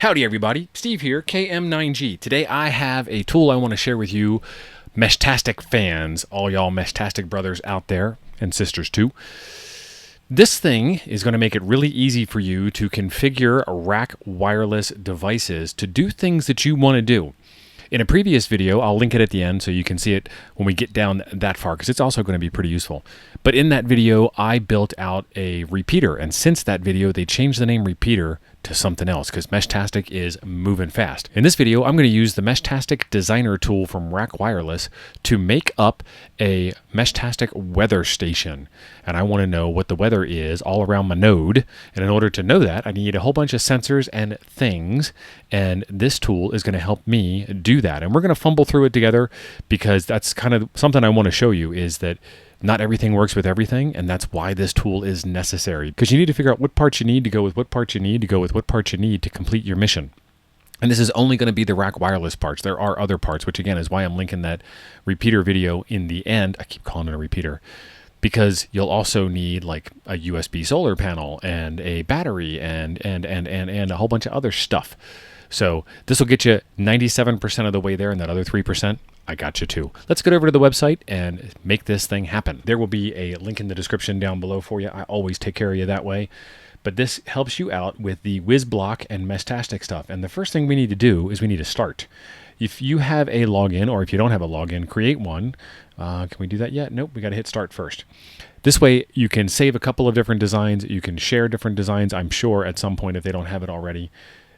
Howdy everybody, Steve here, KM9G. Today I have a tool I want to share with you, Meshtastic fans, all y'all Meshtastic brothers out there, and sisters too. This thing is going to make it really easy for you to configure RAKWireless devices to do things that you want to do. In a previous video, I'll link it at the end so you can see it when we get down that far, because it's also going to be pretty useful. But in that video, I built out a repeater, and since that video, they changed the name repeater to something else because Meshtastic is moving fast. In this video, I'm going to use the Meshtastic designer tool from RAKWireless to make up a Meshtastic weather station. And I want to know what the weather is all around my node. And in order to know that, I need a whole bunch of sensors and things. And this tool is going to help me do that. And we're going to fumble through it together because that's kind of something I want to show you, is that not everything works with everything, and that's why this tool is necessary. Because you need to figure out what parts you need to go with what parts you need to go with what parts you need to complete your mission. And this is only going to be the RAKWireless parts. There are other parts, which again is why I'm linking that repeater video in the end. I keep calling it a repeater. Because you'll also need like a USB solar panel and a battery and a whole bunch of other stuff. So this will get you 97% of the way there, and that other 3%, I got you too. Let's get over to the website and make this thing happen. There will be a link in the description down below for you. I always take care of you that way. But this helps you out with the WizBlock and Meshtastic stuff. And the first thing we need to do is we need to start. If you have a login, or if you don't have a login, create one. Can we do that yet? Nope, we got to hit start first. This way you can save a couple of different designs. You can share different designs, I'm sure, at some point if they don't have it already.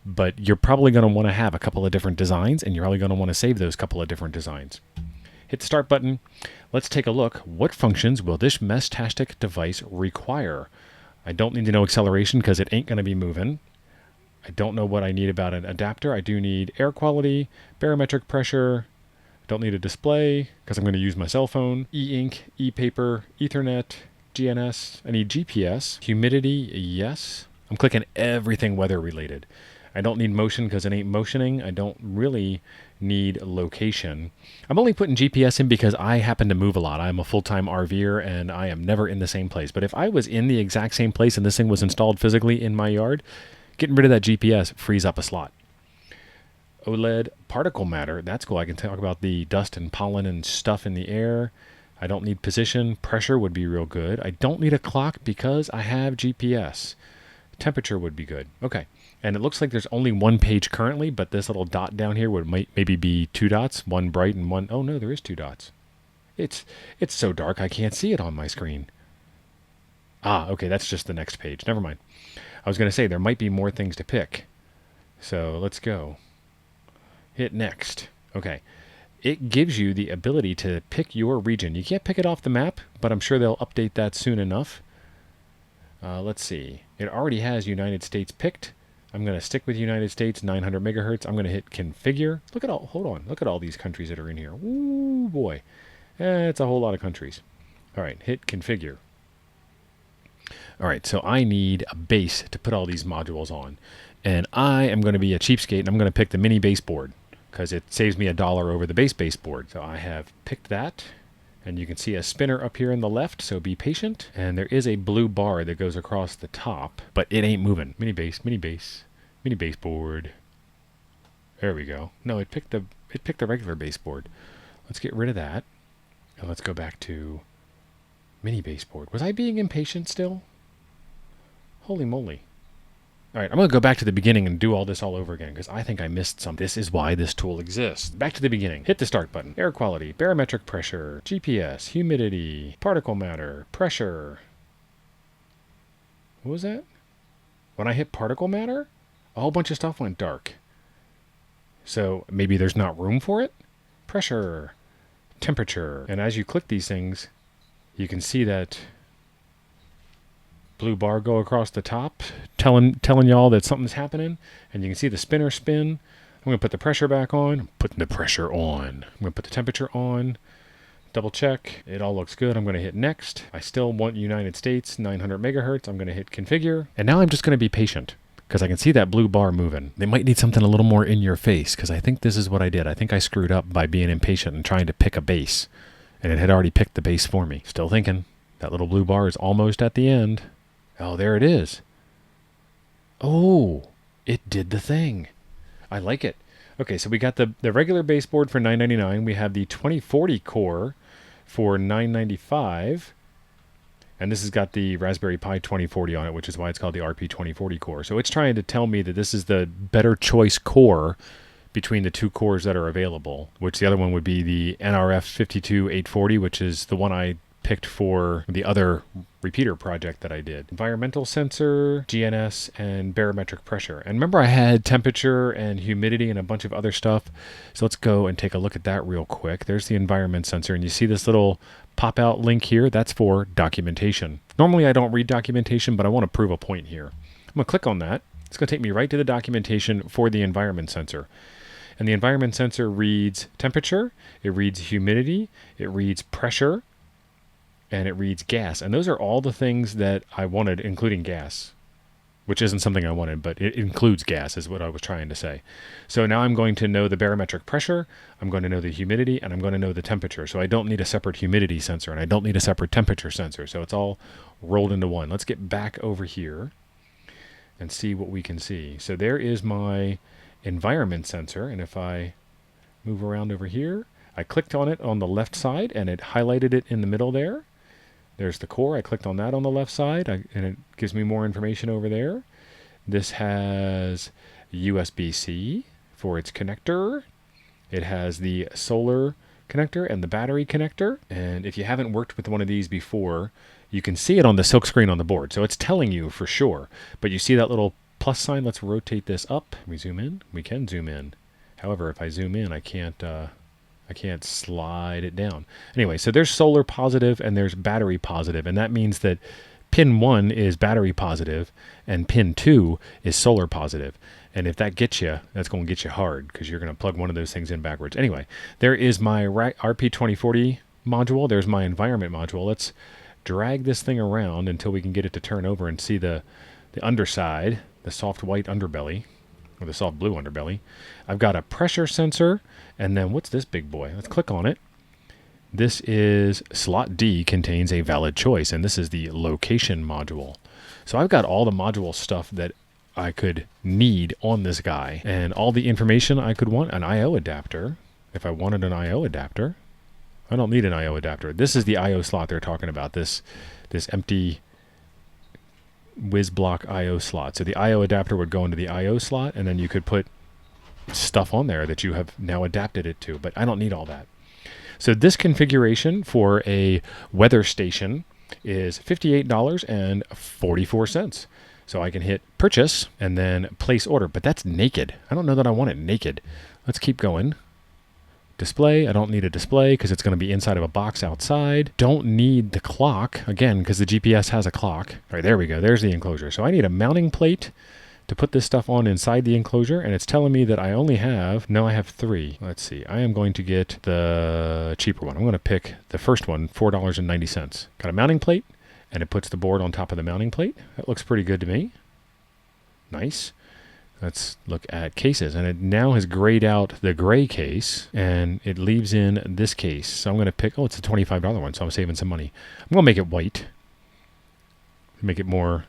But you're probably going to want to have a couple of different designs, and you're probably going to want to save those couple of different designs. Hit the start button. Let's take a look. What functions will this Meshtastic device require? I don't need to know acceleration because it ain't going to be moving. I don't know what I need about an adapter. I do need air quality, barometric pressure. I don't need a display because I'm going to use my cell phone. E-ink, e-paper, Ethernet, GNS. I need GPS. Humidity, yes. I'm clicking everything weather related. I don't need motion because it ain't motioning. I don't really need location. I'm only putting GPS in because I happen to move a lot. I'm a full-time RVer and I am never in the same place. But if I was in the exact same place and this thing was installed physically in my yard, getting rid of that GPS frees up a slot. OLED particle matter, that's cool. I can talk about the dust and pollen and stuff in the air. I don't need position. Pressure would be real good. I don't need a clock because I have GPS. Temperature would be good. Okay. And it looks like there's only one page currently, but this little dot down here would maybe be 2 dots, one bright and one. Oh no, there is 2 dots. It's so dark I can't see it on my screen. Ah, okay, that's just the next page. Never mind. I was going to say there might be more things to pick. So let's go. Hit next. Okay. It gives you the ability to pick your region. You can't pick it off the map, but I'm sure they'll update that soon enough. Let's see. It already has United States picked. I'm going to stick with United States, 900 megahertz. I'm going to hit configure. Look at all these countries that are in here. Ooh, boy. It's a whole lot of countries. All right, hit configure. All right, so I need a base to put all these modules on. And I am going to be a cheapskate, and I'm going to pick the mini baseboard because it saves me $1 over the base baseboard. So I have picked that. And you can see a spinner up here in the left, so be patient. And there is a blue bar that goes across the top, but it ain't moving. Mini baseboard. There we go. No, it picked the regular baseboard. Let's get rid of that. And let's go back to mini baseboard. Was I being impatient still? Holy moly. All right, I'm going to go back to the beginning and do all this all over again because I think I missed something. This is why this tool exists. Back to the beginning. Hit the start button. Air quality, barometric pressure, GPS, humidity, particle matter, pressure. What was that? When I hit particle matter, a whole bunch of stuff went dark. So maybe there's not room for it? Pressure, temperature. And as you click these things, you can see that blue bar go across the top, telling y'all that something's happening, and you can see the spinner spin. I'm going to put the pressure back on. I'm putting the pressure on. I'm going to put the temperature on. Double check. It all looks good. I'm going to hit next. I still want United States, 900 megahertz. I'm going to hit configure. And now I'm just going to be patient because I can see that blue bar moving. They might need something a little more in your face because I think this is what I did. I think I screwed up by being impatient and trying to pick a base. And it had already picked the base for me. Still thinking. That little blue bar is almost at the end. Oh, there it is. Oh, it did the thing. I like it. Okay, so we got the regular baseboard for $9.99. We have the 2040 core for $9.95. And this has got the Raspberry Pi 2040 on it, which is why it's called the RP 2040 core. So it's trying to tell me that this is the better choice core between the two cores that are available, which the other one would be the NRF 52840, which is the one I picked for the other repeater project that I did. Environmental sensor, GNS, and barometric pressure. And remember I had temperature and humidity and a bunch of other stuff. So let's go and take a look at that real quick. There's the environment sensor, and you see this little pop-out link here. That's for documentation. Normally I don't read documentation, but I want to prove a point here. I'm going to click on that. It's going to take me right to the documentation for the environment sensor. And the environment sensor reads temperature, it reads humidity, it reads pressure, and it reads gas. And those are all the things that I wanted, including gas, which isn't something I wanted, but it includes gas is what I was trying to say. So now I'm going to know the barometric pressure, I'm going to know the humidity, and I'm going to know the temperature. So I don't need a separate humidity sensor, and I don't need a separate temperature sensor. So it's all rolled into one. Let's get back over here and see what we can see. So there is my environment sensor, and if I move around over here, I clicked on it on the left side, and it highlighted it in the middle there. There's the core. I clicked on that on the left side, and it gives me more information over there. This has USB-C for its connector. It has the solar connector and the battery connector. And if you haven't worked with one of these before, you can see it on the silk screen on the board. So it's telling you for sure. But you see that little plus sign? Let's rotate this up. We zoom in. We can zoom in. However, if I zoom in, I can't slide it down. Anyway, so there's solar positive and there's battery positive, and that means that pin 1 is battery positive and pin 2 is solar positive. And if that gets you, that's going to get you hard because you're going to plug one of those things in backwards. Anyway, there is my RP2040 module. There's my environment module. Let's drag this thing around until we can get it to turn over and see the underside, the soft white underbelly, or the soft blue underbelly. I've got a pressure sensor, and then what's this big boy? Let's click on it. This is slot D contains a valid choice, and this is the location module. So I've got all the module stuff that I could need on this guy, and all the information I could want. An I/O adapter, if I wanted an I/O adapter. I don't need an I/O adapter. This is the I/O slot they're talking about, this empty WizBlock I/O slot. So the I/O adapter would go into the I/O slot, and then you could put stuff on there that you have now adapted it to, but I don't need all that. So this configuration for a weather station is $58.44. So I can hit purchase and then place order, but that's naked. I don't know that I want it naked. Let's keep going. Display, I don't need a display because it's going to be inside of a box outside. Don't need the clock, again, because the GPS has a clock. All right, there we go. There's the enclosure. So I need a mounting plate to put this stuff on inside the enclosure, and it's telling me that I only have, no, I have 3. Let's see. I am going to get the cheaper one. I'm going to pick the first one, $4.90. Got a mounting plate, and it puts the board on top of the mounting plate. That looks pretty good to me. Nice. Let's look at cases, and it now has grayed out the gray case, and it leaves in this case. So I'm going to pick, oh, it's a $25 one, so I'm saving some money. I'm going to make it white, make it more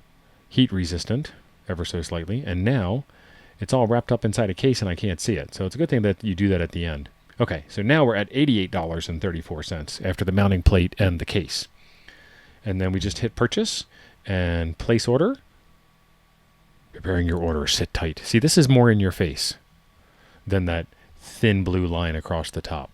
heat resistant, ever so slightly, and now it's all wrapped up inside a case, and I can't see it. So it's a good thing that you do that at the end. Okay, so now we're at $88.34 after the mounting plate and the case. And then we just hit purchase and place order. Preparing your order, sit tight. See, this is more in your face than that thin blue line across the top.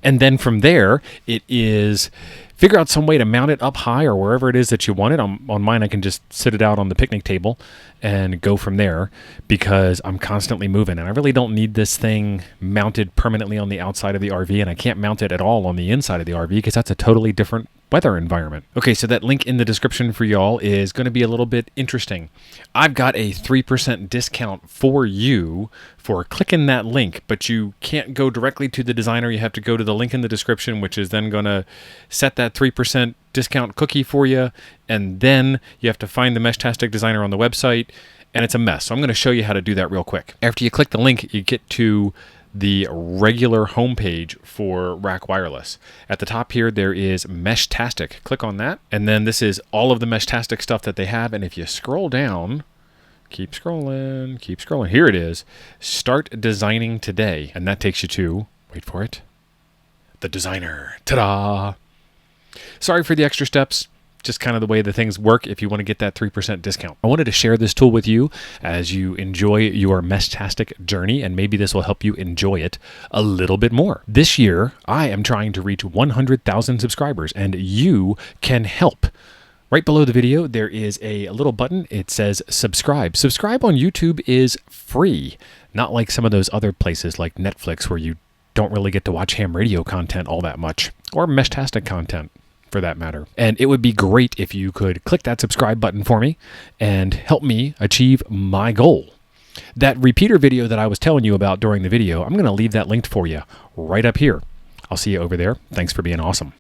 And then from there, it is figure out some way to mount it up high or wherever it is that you want it. On mine, I can just sit it out on the picnic table and go from there because I'm constantly moving. And I really don't need this thing mounted permanently on the outside of the RV, and I can't mount it at all on the inside of the RV because that's a totally different weather environment. Okay, so that link in the description for y'all is going to be a little bit interesting. I've got a 3% discount for you for clicking that link, but you can't go directly to the designer. You have to go to the link in the description, which is then going to set that 3% discount cookie for you, and then you have to find the Meshtastic designer on the website, and it's a mess. So I'm going to show you how to do that real quick. After you click the link, you get to the regular homepage for RAKWireless. At the top here, there is Meshtastic. Click on that, and then this is all of the Meshtastic stuff that they have. And if you scroll down Keep scrolling. Keep scrolling. Here it is. Start designing today. And that takes you to, wait for it, the designer. Ta-da! Sorry for the extra steps. Just kind of the way the things work if you want to get that 3% discount. I wanted to share this tool with you as you enjoy your Meshtastic journey, and maybe this will help you enjoy it a little bit more. This year, I am trying to reach 100,000 subscribers, and you can help. Right below the video, there is a little button. It says subscribe. Subscribe on YouTube is free, not like some of those other places like Netflix where you don't really get to watch ham radio content all that much, or Meshtastic content, for that matter. And it would be great if you could click that subscribe button for me and help me achieve my goal. That repeater video that I was telling you about during the video, I'm going to leave that linked for you right up here. I'll see you over there. Thanks for being awesome.